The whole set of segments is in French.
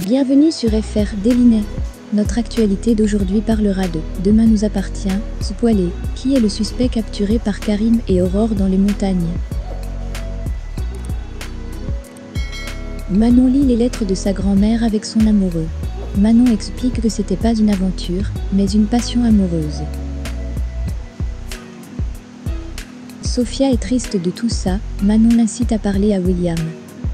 Bienvenue sur FR Délinet. Notre actualité d'aujourd'hui parlera de « Demain nous appartient », Spoilé, qui est le suspect capturé par Karim et Aurore dans les montagnes. Manon lit les lettres de sa grand-mère avec son amoureux. Manon explique que c'était pas une aventure, mais une passion amoureuse. Sophia est triste de tout ça, Manon l'incite à parler à William.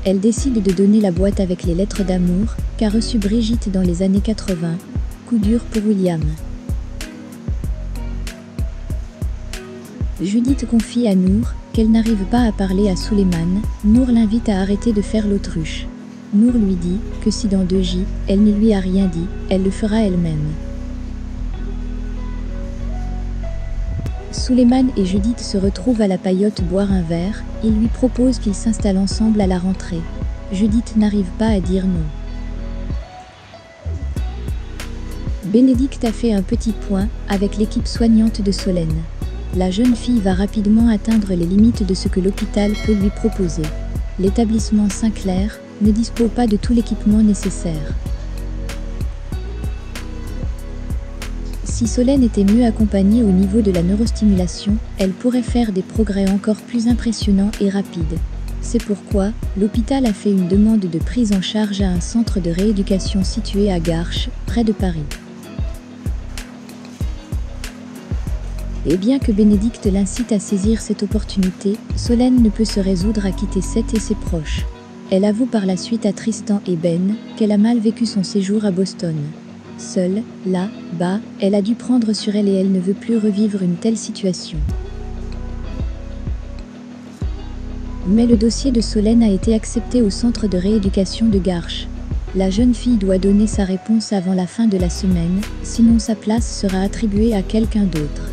Elle décide de donner la boîte avec les lettres d'amour, qu'a reçue Brigitte dans les années 80. Coup dur pour William. Judith confie à Nour qu'elle n'arrive pas à parler à Souleymane. Nour l'invite à arrêter de faire l'autruche. Nour lui dit que si dans 2J, elle ne lui a rien dit, elle le fera elle-même. Souleymane et Judith se retrouvent à la paillote boire un verre, ils lui proposent qu'ils s'installent ensemble à la rentrée. Judith n'arrive pas à dire non. Bénédicte a fait un petit point avec l'équipe soignante de Solène. La jeune fille va rapidement atteindre les limites de ce que l'hôpital peut lui proposer. L'établissement Saint-Clair ne dispose pas de tout l'équipement nécessaire. Si Solène était mieux accompagnée au niveau de la neurostimulation, elle pourrait faire des progrès encore plus impressionnants et rapides. C'est pourquoi l'hôpital a fait une demande de prise en charge à un centre de rééducation situé à Garches, près de Paris. Et bien que Bénédicte l'incite à saisir cette opportunité, Solène ne peut se résoudre à quitter Seth et ses proches. Elle avoue par la suite à Tristan et Ben qu'elle a mal vécu son séjour à Boston. Seule, là-bas, elle a dû prendre sur elle et elle ne veut plus revivre une telle situation. Mais le dossier de Solène a été accepté au centre de rééducation de Garches. La jeune fille doit donner sa réponse avant la fin de la semaine, sinon sa place sera attribuée à quelqu'un d'autre.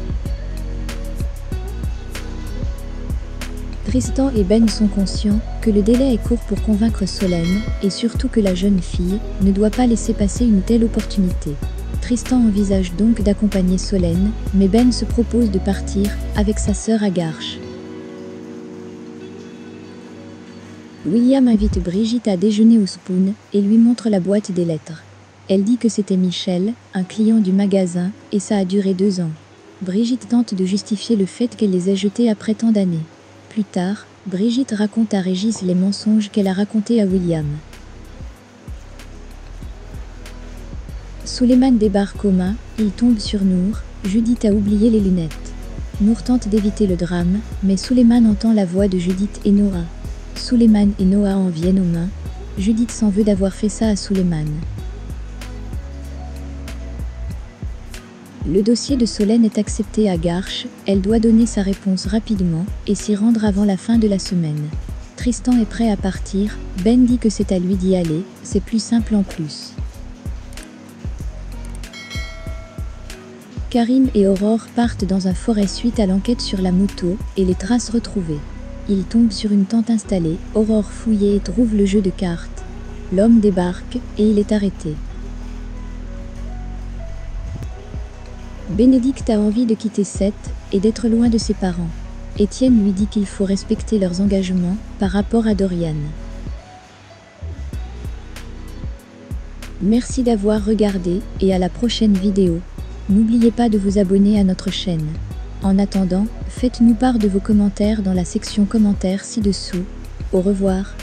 Tristan et Ben sont conscients que le délai est court pour convaincre Solène, et surtout que la jeune fille ne doit pas laisser passer une telle opportunité. Tristan envisage donc d'accompagner Solène, mais Ben se propose de partir avec sa sœur à Garches. William invite Brigitte à déjeuner au Spoon et lui montre la boîte des lettres. Elle dit que c'était Michel, un client du magasin, et ça a duré 2 ans. Brigitte tente de justifier le fait qu'elle les ait jetés après tant d'années. Plus tard, Brigitte raconte à Régis les mensonges qu'elle a racontés à William. Souleymane débarque aux mains, il tombe sur Nour, Judith a oublié les lunettes. Nour tente d'éviter le drame, mais Souleymane entend la voix de Judith et Noah. Souleymane et Noah en viennent aux mains. Judith s'en veut d'avoir fait ça à Souleymane. Le dossier de Solène est accepté à Garches, elle doit donner sa réponse rapidement et s'y rendre avant la fin de la semaine. Tristan est prêt à partir, Ben dit que c'est à lui d'y aller, c'est plus simple en plus. Karim et Aurore partent dans un forêt suite à l'enquête sur la moto et les traces retrouvées. Ils tombent sur une tente installée, Aurore fouille et trouve le jeu de cartes. L'homme débarque et il est arrêté. Bénédicte a envie de quitter Seth et d'être loin de ses parents. Étienne lui dit qu'il faut respecter leurs engagements par rapport à Dorian. Merci d'avoir regardé et à la prochaine vidéo. N'oubliez pas de vous abonner à notre chaîne. En attendant, faites-nous part de vos commentaires dans la section commentaires ci-dessous. Au revoir.